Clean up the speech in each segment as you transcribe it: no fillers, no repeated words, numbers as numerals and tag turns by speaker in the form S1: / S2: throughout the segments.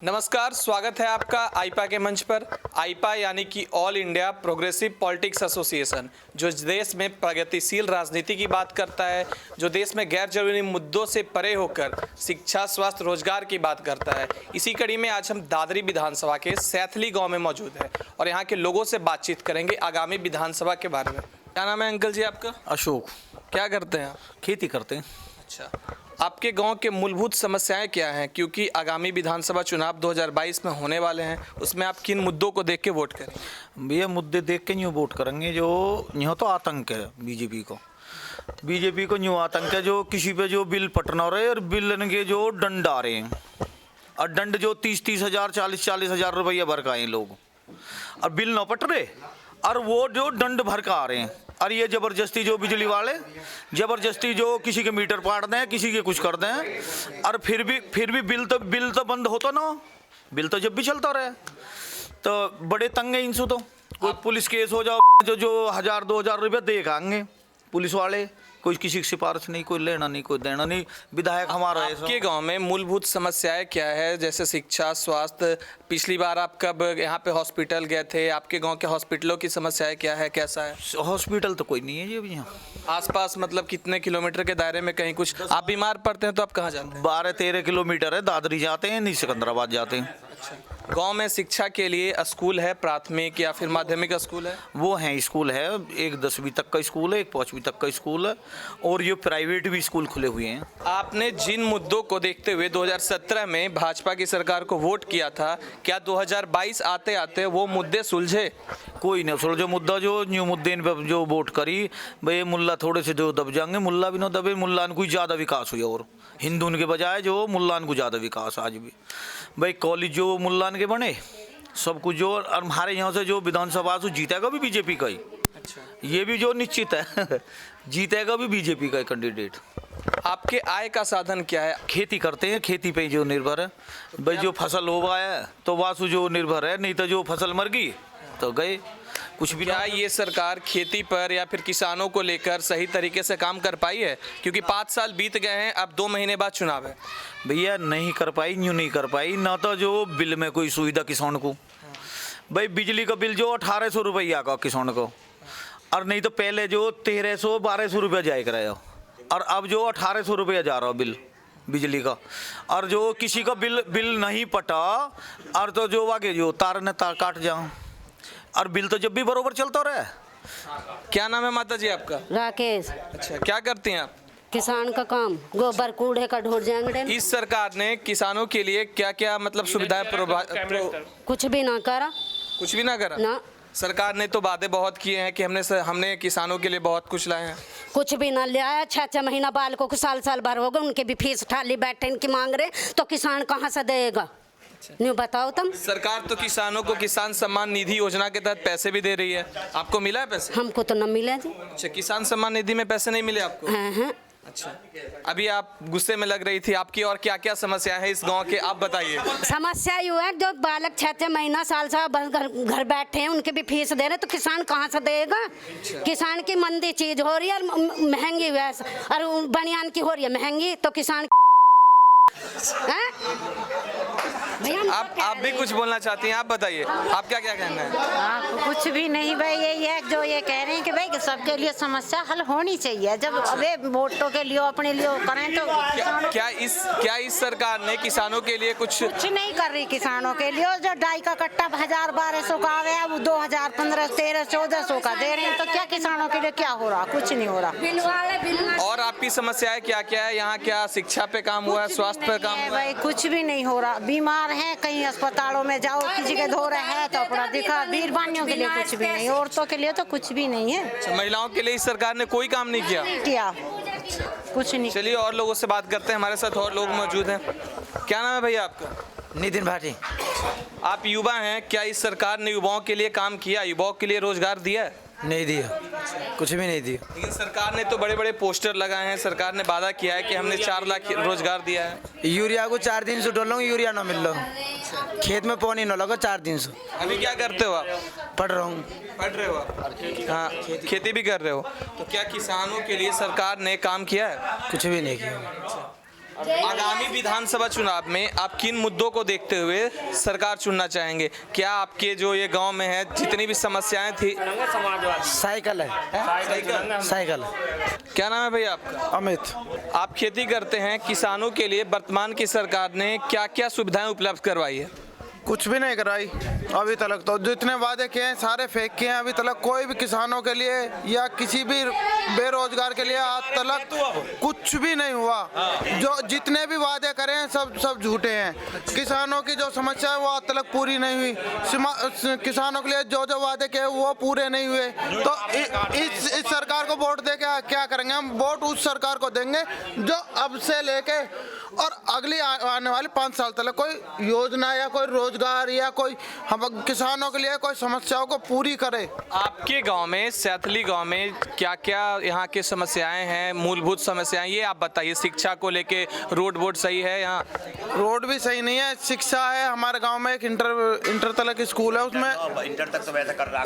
S1: नमस्कार, स्वागत है आपका आईपा के मंच पर। आईपा यानी कि all India progressive politics association, जो देश में प्रगतिशील राजनीति की बात करता है, जो देश में गैर जरूरी मुद्दों से परे होकर शिक्षा, स्वास्थ्य, रोजगार की बात करता है। इसी कड़ी में आज हम दादरी विधानसभा के सैथली गांव में मौजूद है और यहाँ के लोगों से बातचीत करेंगे आगामी विधानसभा के बारे में। क्या नाम है अंकल जी आपका?
S2: अशोक।
S1: क्या करते हैं आप?
S2: खेती करते हैं।
S1: अच्छा, आपके गांव के मूलभूत समस्याएं क्या हैं, क्योंकि आगामी विधानसभा चुनाव 2022 में होने वाले हैं, उसमें आप किन मुद्दों को देख के वोट करेंगे?
S2: ये मुद्दे देख के न्यू वोट करेंगे। जो न्यू तो आतंक है बीजेपी को न्यू आतंक है। जो किसी पे जो बिल पटना रहे और बिल के जो दंड आ रहे हैं, और दंड जो 30-30 हज़ार 40-40 हज़ार रुपया भर का है लोग, और बिल न पट रहे और वो जो दंड भर का आ रहे हैं। और ये ज़बरदस्ती जो बिजली वाले ज़बरदस्ती जो किसी के मीटर पाट दें, किसी के कुछ कर दें, और फिर भी बिल तो बंद होता ना, बिल तो जब भी चलता रहे। तो बड़े तंग है इनसे। तो कोई पुलिस केस हो जाओ जो 1000-2000 रुपये दे खाएंगे पुलिस वाले। कोई किसी की सिफारिश नहीं, कोई लेना नहीं, कोई देना नहीं। विधायक हमारा है।
S1: आपके गांव में मूलभूत समस्याएं क्या है, जैसे शिक्षा, स्वास्थ्य? पिछली बार आप कब यहाँ पे हॉस्पिटल गए थे? आपके गांव के हॉस्पिटलों की समस्याएं क्या है, कैसा है?
S2: हॉस्पिटल तो कोई नहीं है जी अभी यहाँ
S1: आसपास। मतलब कितने किलोमीटर के दायरे में कहीं कुछ आप बीमार पड़ते हैं तो आप कहाँ जाते हैं?
S2: 12-13 किलोमीटर है। दादरी जाते हैं, नहीं सिकंदराबाद जाते हैं।
S1: गांव में शिक्षा के लिए स्कूल है, प्राथमिक या फिर माध्यमिक स्कूल है?
S2: वो हैं, स्कूल है। एक 10वीं तक का स्कूल है, एक 5वीं तक का स्कूल है, और ये प्राइवेट भी स्कूल खुले हुए हैं। आपने
S1: जिन मुद्दों को देखते हुए 2017 में भाजपा की सरकार को वोट किया था, क्या 2022 आते आते वो मुद्दे सुलझे?
S2: कोई नहीं सुलझे मुद्दा। जो न्यू मुद्दे इन पर जो वोट करी भाई, मुल्ला थोड़े से जो दब जाएंगे, मुल्ला भी ना दबे। मुल्ला को ज़्यादा विकास हुआ, और हिंदू के बजाय जो मुल्ला को ज़्यादा विकास आज भी भाई। कॉलेज जो मुल्ला के बने, सब कुछ जो। और हमारे यहाँ से जो विधानसभा से जीतेगा भी बीजेपी का ही।
S1: अच्छा,
S2: ये भी जो निश्चित है जीतेगा भी बीजेपी का कैंडिडेट।
S1: आपके आय का साधन क्या है?
S2: खेती करते हैं, खेती पे जो निर्भर है भाई। जो फसल हो है तो वासु जो निर्भर है, नहीं तो जो फसल मर गई तो गए कुछ भी।
S1: क्या ये सरकार खेती पर या फिर किसानों को लेकर सही तरीके से काम कर पाई है? क्योंकि 5 साल बीत गए हैं, अब 2 महीने बाद चुनाव है।
S2: भैया नहीं कर पाई, न्यू नहीं कर पाई ना। तो जो बिल में कोई सुविधा किसान को, भाई बिजली का बिल जो 1800 रुपया का किसान को, और नहीं तो पहले जो 1300-1200 रुपया जाए कराया, और अब जो 1800 रुपया जा रहा बिल बिजली का। और जो किसी का बिल नहीं पटा, और तो जो आगे जो तार ने तार काट जाओ, और बिल तो जब भी बरोबर चलता रहा।
S1: क्या नाम है माता जी आपका?
S3: राकेश।
S1: अच्छा, क्या करती हैं आप?
S3: किसान का काम, गोबर कूड़े का ढोर जाएंगे।
S1: इस सरकार ने किसानों के लिए क्या क्या मतलब सुविधाएं
S3: कुछ भी ना करा।
S1: कुछ भी ना करा
S3: ना।
S1: सरकार ने तो वादे बहुत किए हैं कि हमने किसानों के लिए बहुत कुछ लाए हैं।
S3: कुछ भी ना ले आया। 6-6 महीना बालकों को साल भर हो गए, उनके भी फीस ठाली बैठे इनकी मांग रहे, तो किसान कहाँ से देगा? नहीं बताओ तुम।
S1: सरकार तो किसानों को किसान सम्मान निधि योजना के तहत पैसे भी दे रही है, आपको मिला है पैसे?
S3: हमको तो न मिले जी।
S1: अच्छा, किसान सम्मान निधि में पैसे नहीं मिले आपको?
S3: हाँ।
S1: अच्छा, अभी आप गुस्से में लग रही थी। आपकी और क्या क्या समस्या है इस गांव के, आप बताइए।
S3: समस्या ये है जो बालक 6-6 महीना साल घर बैठे हैं, उनके भी फीस दे रहे, तो किसान कहाँ से देगा? किसान की मंदी चीज हो रही है, महंगी वैसे, और बनियान की हो रही है महंगी, तो किसान
S1: आप भी कुछ बोलना चाहती हैं, आप बताइए, आप क्या क्या कहना है?
S4: आप कुछ भी नहीं भाई, यही है जो ये कह रहे हैं कि भाई सबके लिए समस्या हल होनी चाहिए। जब अबे वोटों के लिए अपने लिए करें तो
S1: क्या इस सरकार ने किसानों के लिए कुछ
S4: नहीं कर रही? किसानों के लिए जो डाई का कट्टा 1000-1200 का आ गया, वो 2000, 1500, 1300, 1400 का दे रहे हैं, तो क्या किसानों के लिए क्या हो रहा? कुछ नहीं हो रहा।
S1: और आपकी समस्याएं क्या क्या है यहाँ? क्या शिक्षा पे काम हुआ है, स्वास्थ्य पे काम हुआ है?
S4: भाई कुछ भी नहीं हो रहा। बीमार है, कहीं अस्पतालों में जाओ, किसी के धो रहे है तो अपना दिखा। बीरबानियों के लिए कुछ भी नहीं, औरतों के लिए तो कुछ भी नहीं है।
S1: महिलाओं के लिए इस सरकार ने कोई काम नहीं किया?
S4: कुछ नहीं।
S1: चलिए और लोगों से बात करते हैं, हमारे साथ और लोग मौजूद हैं। क्या नाम है भैया आपका?
S5: नितिन भाटी।
S1: आप युवा हैं, क्या इस सरकार ने युवाओं के लिए काम किया, युवाओं के लिए रोजगार दिया है?
S5: नहीं दिया, कुछ भी नहीं दिया।
S1: लेकिन सरकार ने तो बड़े बड़े पोस्टर लगाए हैं, सरकार ने वादा किया है कि हमने 4 लाख रोजगार दिया है।
S5: यूरिया को 4 दिन से डोल रहा हूँ, यूरिया ना मिल रहा, खेत में पानी न लगा 4 दिन से।
S1: अभी क्या करते हो आप?
S5: पढ़ रहा हूँ।
S1: पढ़ रहे हो आप? हाँ, खेती भी कर रहे हो। तो क्या किसानों के लिए सरकार ने काम किया है?
S5: कुछ भी नहीं किया।
S1: आगामी विधानसभा चुनाव में आप किन मुद्दों को देखते हुए सरकार चुनना चाहेंगे? क्या आपके जो ये गांव में है जितनी भी समस्याएं थी?
S5: साइकिल है, साइकिल।
S1: क्या नाम है भैया आपका?
S5: अमित।
S1: आप खेती करते हैं, किसानों के लिए वर्तमान की सरकार ने क्या क्या सुविधाएं उपलब्ध करवाई है?
S6: कुछ भी नहीं कराई अभी तक। तो जितने वादे किए हैं सारे फेक किए हैं। अभी तक कोई भी किसानों के लिए या किसी भी बेरोजगार के लिए आज तक कुछ भी नहीं हुआ। जो जितने भी वादे करे हैं सब झूठे हैं। किसानों की जो समस्या है वो आज तक पूरी नहीं हुई। किसानों के लिए जो वादे किए वो पूरे नहीं हुए। तो इस सरकार को वोट दे के क्या करेंगे? हम वोट उस सरकार को देंगे जो अब से लेके और अगली आने वाले 5 साल तक कोई योजना या कोई रोजगार या कोई हम किसानों के लिए कोई समस्याओं को पूरी करे।
S1: आपके गांव में, सैथली गांव में क्या क्या यहाँ की समस्याएं हैं, मूलभूत समस्याएं, ये आप बताइए। शिक्षा को लेके रोड वोड सही है यहाँ?
S6: रोड भी सही नहीं है, शिक्षा है। हमारे गांव में एक इंटर तक स्कूल है,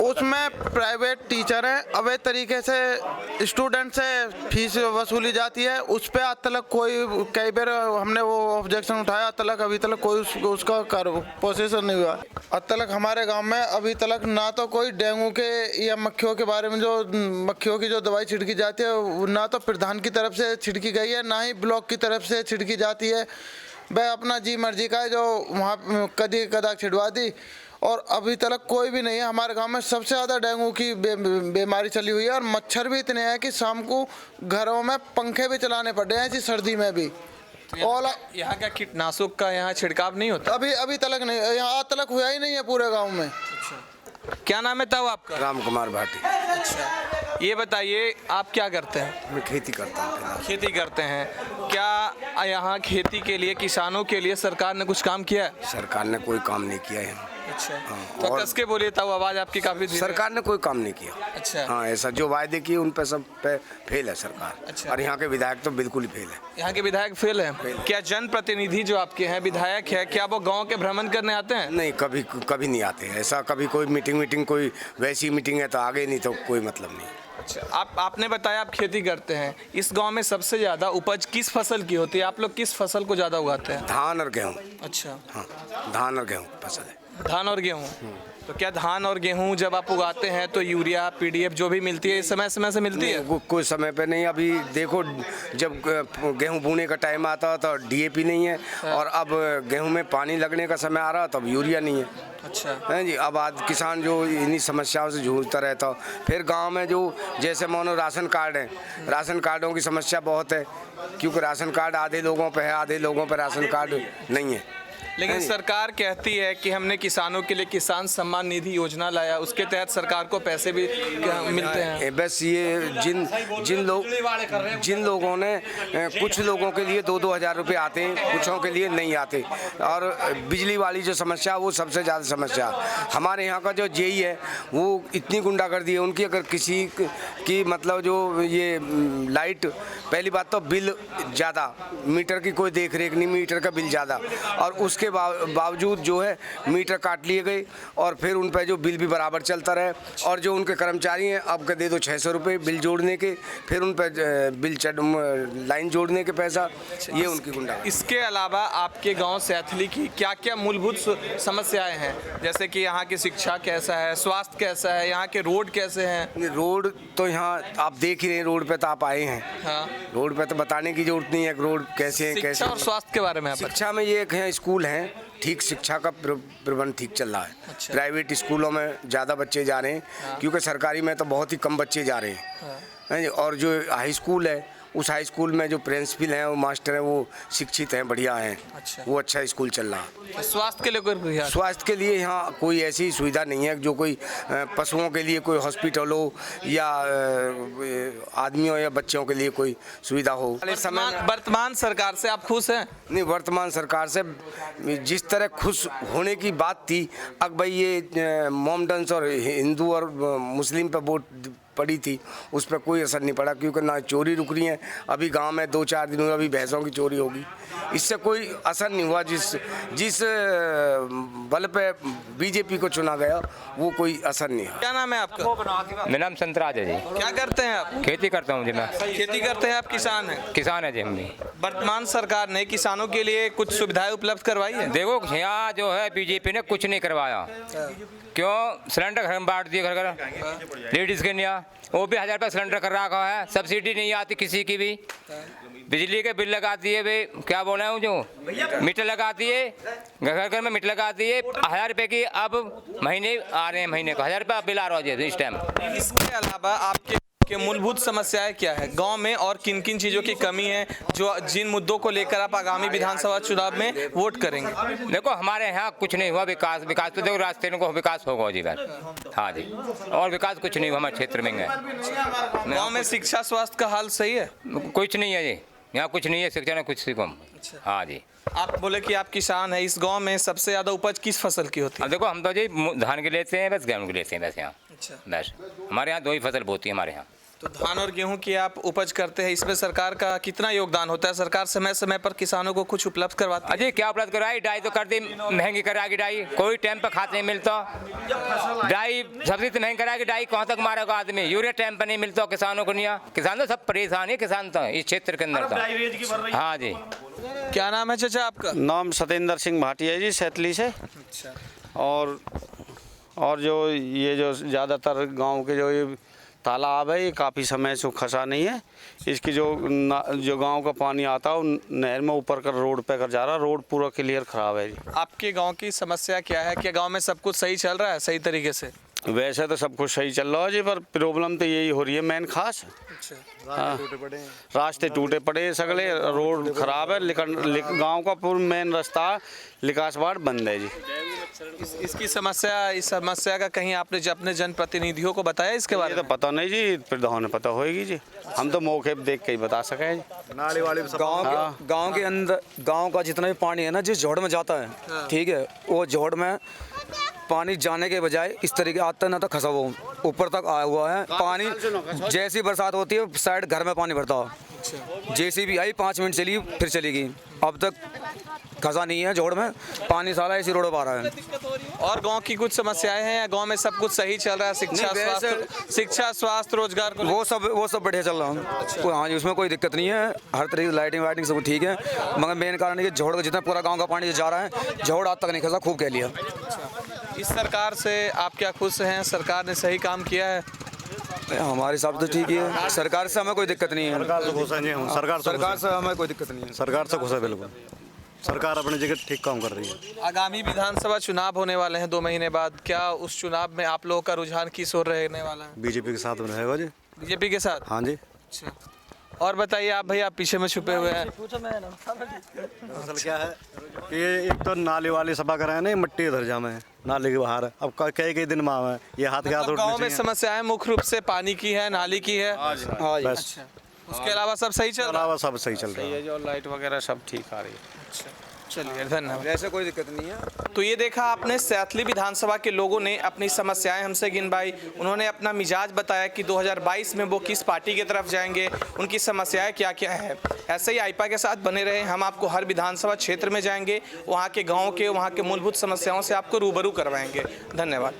S6: उसमें प्राइवेट टीचर हैं। अवैध तरीके से स्टूडेंट से फीस वसूली जाती है। उस पर आज तक कोई कई बार हमने वो ऑब्जेक्शन उठाया, अभी तक कोई उसका प्रोसेसर नहीं हुआ। अब तक हमारे गांव में अभी तक ना तो कोई डेंगू के या मक्खियों के बारे में जो मक्खियों की जो दवाई छिड़की जाती है ना तो प्रधान की तरफ से छिड़की गई है, ना ही ब्लॉक की तरफ से छिड़की जाती है। वह अपना जी मर्जी का है जो वहाँ कदी कदा छिड़वा दी और अभी तक कोई भी नहीं है। हमारे गांव में सबसे ज़्यादा डेंगू की बीमारी चली हुई है और मच्छर भी इतने हैं कि शाम को घरों में पंखे भी चलाने पड़ रहे हैं, ऐसी सर्दी में भी। और
S1: यहाँ क्या कीटनाशक का यहाँ छिड़काव नहीं होता?
S6: अभी तक नहीं, यहाँ आज तक हुआ ही नहीं है पूरे गांव में।
S1: क्या नाम है तब आपका?
S7: राम कुमार भाटी।
S1: अच्छा, ये बताइए आप क्या करते हैं?
S7: मैं खेती करता हूँ।
S1: खेती करते हैं। क्या यहाँ खेती के लिए, किसानों के लिए सरकार ने कुछ काम किया है?
S7: सरकार ने कोई काम नहीं किया है।
S1: अच्छा,
S7: हाँ,
S1: तो
S7: और
S1: कस के बोलिए तब, आवाज आपकी काफी धीरे है।
S7: सरकार ने कोई काम नहीं किया।
S1: अच्छा।
S7: हाँ, ऐसा जो वायदे किए उन पे सब पे फेल है सरकार।
S1: अच्छा।
S7: और यहाँ के विधायक तो बिल्कुल ही फेल है।
S1: यहाँ के विधायक फेल है? क्या जनप्रतिनिधि जो आपके हैं, विधायक है, क्या वो गांव के भ्रमण करने आते हैं?
S7: नहीं, कभी नहीं आते। ऐसा कभी कोई मीटिंग कोई वैसी मीटिंग है तो आगे, नहीं तो कोई मतलब नहीं।
S1: अच्छा, आपने बताया आप खेती करते हैं। इस गांव में सबसे ज्यादा उपज किस फसल की होती है? आप लोग किस फसल को ज्यादा उगाते हैं?
S7: धान और गेहूँ।
S1: अच्छा,
S7: हाँ, धान और गेहूँ फसल है।
S1: धान और गेहूँ। तो क्या धान और गेहूँ जब आप उगाते हैं तो यूरिया, पीडीएफ जो भी मिलती है समय से मिलती है?
S7: कोई समय पे नहीं। अभी देखो, जब गेहूं बोने का टाइम आता तो डीएपी नहीं है, और अब गेहूं में पानी लगने का समय आ रहा तब यूरिया नहीं है।
S1: अच्छा
S7: है जी। अब आज किसान जो इन्हीं समस्याओं से जूझता रहता। फिर गांव में जो जैसे मानो राशन कार्ड है, राशन कार्डों की समस्या बहुत है, क्योंकि राशन कार्ड आधे लोगों पे है, आधे लोगों पे राशन कार्ड नहीं है।
S1: लेकिन सरकार कहती है कि हमने किसानों के लिए किसान सम्मान निधि योजना लाया, उसके तहत सरकार को पैसे भी मिलते हैं।
S7: बस ये जिन लोगों ने, कुछ लोगों के लिए 2-2 हज़ार रुपये आते हैं, कुछों के लिए नहीं आते। और बिजली वाली जो समस्या वो सबसे ज़्यादा समस्या। हमारे यहाँ का जो जेई है वो इतनी गुंडागर्दी है उनकी। अगर किसी की मतलब जो ये लाइट, पहली बात तो बिल ज़्यादा, मीटर की कोई देख रेख नहीं, मीटर का बिल ज़्यादा, और उसके बावजूद जो है मीटर काट लिए गए और फिर उन पर जो बिल भी बराबर चलता रहे। और जो उनके कर्मचारी हैं अब के दे दो 600 रुपये बिल जोड़ने के, फिर उन पर बिल लाइन जोड़ने के पैसा, ये उनकी गुंडा।
S1: इसके अलावा आपके गांव सैथली की क्या क्या मूलभूत समस्याएं हैं? जैसे कि यहाँ की शिक्षा कैसा है, स्वास्थ्य कैसा है, यहाँ के रोड कैसे हैं?
S7: रोड तो यहाँ आप देख ही रहे हैं, रोड पे तो आप आए हैं।
S1: हाँ।
S7: रोड पे तो बताने की जरूरत नहीं है रोड कैसे है, कैसे।
S1: शिक्षा और स्वास्थ्य के बारे में आप
S7: शिक्षा में ये एक है, स्कूल है ठीक, शिक्षा का प्रबंध ठीक चल रहा है।
S1: अच्छा।
S7: प्राइवेट स्कूलों में ज़्यादा बच्चे जा रहे हैं। हाँ। क्योंकि सरकारी में तो बहुत ही कम बच्चे जा रहे हैं। हाँ। और जो हाई स्कूल है, उस हाई स्कूल में जो प्रिंसिपल हैं, वो मास्टर हैं, वो शिक्षित हैं, बढ़िया हैं।
S1: अच्छा।
S7: वो अच्छा स्कूल चल रहा है।
S1: स्वास्थ्य के लिए कोई,
S7: स्वास्थ्य के लिए यहाँ कोई ऐसी सुविधा नहीं है जो कोई पशुओं के लिए कोई हॉस्पिटल हो या आदमियों या बच्चों के लिए कोई सुविधा हो।
S1: वर्तमान सरकार से आप खुश हैं?
S7: नहीं, वर्तमान सरकार से जिस तरह खुश होने की बात थी, अब भाई ये मोमडन्स और हिंदू और मुस्लिम पे वोट पड़ी थी उस पर कोई असर नहीं पड़ा, क्योंकि ना चोरी रुक रही है। अभी गांव में 2-4 दिन हुए, अभी भैंसों की चोरी होगी, इससे कोई असर नहीं हुआ। जिस बल पे बीजेपी को चुना गया वो कोई असर नहीं है।
S1: क्या नाम है आपका?
S8: मेरा नाम संतराज है जी।
S1: क्या करते हैं आप?
S8: खेती करता हूँ जी मैं।
S1: खेती करते हैं आप, किसान हैं?
S8: किसान है जी हम भी।
S1: वर्तमान सरकार ने किसानों के लिए कुछ सुविधाएं उपलब्ध करवाई है?
S8: देखो यहाँ जो है बीजेपी ने कुछ नहीं करवाया। क्यों? सिलेंडर घर में बांट दिए, घर घर लेडीज़ के लिए वो भी 1000 रुपये सिलेंडर कर रखा है। सब्सिडी नहीं आती किसी की भी। बिजली के बिल लगा दिए वे, क्या बोले हूँ जो मीटर लगा दिए, घर घर में मीटर लगा दिए। 1000 रुपये की अब महीने आ रहे हैं, महीने का 1000 रुपये बिल आ रहा है इस टाइम।
S1: इसके अलावा आपके मूलभूत समस्याएं क्या है गांव में, और किन किन चीजों की कमी है जो जिन मुद्दों को लेकर आप आगामी विधानसभा चुनाव में वोट करेंगे?
S8: देखो हमारे यहाँ कुछ नहीं हुआ विकास। विकास तो देखो रास्ते को विकास होगा जी बस। हाँ जी, और विकास कुछ नहीं हुआ हमारे क्षेत्र में।
S1: गांव में शिक्षा स्वास्थ्य का हाल सही है?
S8: कुछ नहीं है जी, यहाँ कुछ नहीं है, शिक्षा में कुछ कम। हाँ जी।
S1: आप बोले कि आप किसान हैं, इस गांव में सबसे ज्यादा उपज किस फसल की होती है?
S8: अब देखो हम तो जी धान के लेते हैं, बस गेहूँ के लेते हैं बस यहाँ।
S1: अच्छा।
S8: बस हमारे यहाँ 2 ही फसल बोती है हमारे यहाँ।
S1: तो धान और गेहूं की आप उपज करते हैं, इसमें सरकार का कितना योगदान होता है? सरकार समय समय पर किसानों को कुछ उपलब्ध करवाती है?
S8: अजय क्या उपलब्ध कराई? डाई तो कर दी महंगी कराएगी, डाई कोई टाइम पर खाद नहीं मिलता। डाई सब्जी तो महंगी कराएगी, डाई कहाँ तक मारेगा आदमी? यूरिया टाइम पर नहीं मिलता किसानों को। नहीं, किसान तो सब परेशान है, किसान तो इस क्षेत्र के अंदर तो। हाँ जी।
S1: क्या नाम है चाचा आपका?
S9: नाम सतेंद्र सिंह भाटिया जी, सैतली से।
S1: अच्छा।
S9: और जो ये जो ज़्यादातर गांव के जो ये तालाब है, ये काफ़ी समय से खसा नहीं है। इसकी जो गांव का पानी आता है वो नहर में ऊपर कर रोड पे कर जा रहा है। रोड पूरा क्लियर ख़राब है जी।
S1: आपके गांव की समस्या क्या है? क्या गांव में सब कुछ सही चल रहा है सही तरीके से?
S9: वैसे तो सब कुछ सही चल रहा है जी, पर प्रॉब्लम तो यही हो रही है मेन खास। हाँ, रास्ते टूटे पड़े सगले, रोड खराब है। लेकिन गांव का पूरा मेन रास्ता लिकासवाड़ बंद है जी।
S1: इस समस्या का कहीं आपने अपने जनप्रतिनिधियों को बताया इसके बारे में?
S9: तो पता नहीं जी, प्रधान पता होएगी जी। हम तो मौके पे देख के ही बता सके जी।
S5: नाली वाली गांव के अंदर गांव का जितना भी पानी है ना, जिस जोड़ में जाता है, ठीक है, वो जोड़ में पानी जाने के बजाय इस तरीके आता ना, तो खसा हुआ ऊपर तक आया हुआ है पानी। जैसी बरसात होती है साइड घर में पानी भरता है। जेसीबी आई 5 मिनट चली फिर चली गई, अब तक खसा नहीं है जोड़ में, पानी सारा इसी रोड पर आ रहा है।
S1: और गांव की कुछ समस्याएं हैं या गांव में सब कुछ सही चल रहा है? शिक्षा स्वास्थ्य रोजगार को
S5: वो सब बढ़िया चल रहा है। हाँ जी, उसमें कोई दिक्कत नहीं है। हर तरीके से लाइटिंग वाइटिंग सब ठीक है, मगर मेन कारण है कि जोड़ का जितना पूरा गाँव का पानी जा रहा है, जोड़ आज तक नहीं खसा, खूब कह लिया।
S1: इस सरकार से आप क्या खुश हैं? सरकार ने सही काम किया है?
S5: हमारे हिसाब तो ठीक है। सरकार से हमें कोई दिक्कत नहीं है।
S9: सरकार से खुश हैं,
S5: सरकार से हमें कोई दिक्कत नहीं है।
S9: सरकार से खुश है बिल्कुल। सरकार अपनी जगह ठीक काम कर रही है।
S1: आगामी विधानसभा चुनाव होने वाले हैं 2 महीने बाद, क्या उस चुनाव में आप लोगों का रुझान किस ओर रहने वाला है?
S9: बीजेपी के साथ रहेगा जी।
S1: बीजेपी के साथ?
S9: हाँ जी।
S1: अच्छा, और बताइए आप भैया, आप पीछे में छुपे हुए हैं।
S9: असल क्या है कि ये एक तो नाली वाली सफा कराए ना, मिट्टी इधर जामे है नाली के बाहर है। अब कई दिन में है ये हाथ के हाथ
S1: मतलब गाँव में समस्याएं मुख्य रूप से पानी की है, नाली की है।
S9: बस
S1: उसके अलावा सब सही चल रहा है?
S9: सब सही चल रहा है,
S2: जो लाइट वगैरह सब ठीक आ रही है।
S1: चलिए धन्यवाद।
S5: ऐसे कोई दिक्कत नहीं है।
S1: तो ये देखा आपने, सैतली विधानसभा के लोगों ने अपनी समस्याएं हमसे गिनवाई। उन्होंने अपना मिजाज बताया कि 2022 में वो किस पार्टी की तरफ जाएंगे, उनकी समस्याएं क्या क्या है। ऐसे ही आईपा के साथ बने रहे, हम आपको हर विधानसभा क्षेत्र में जाएंगे, वहाँ के गाँव के, वहाँ के मूलभूत समस्याओं से आपको रूबरू करवाएंगे। धन्यवाद।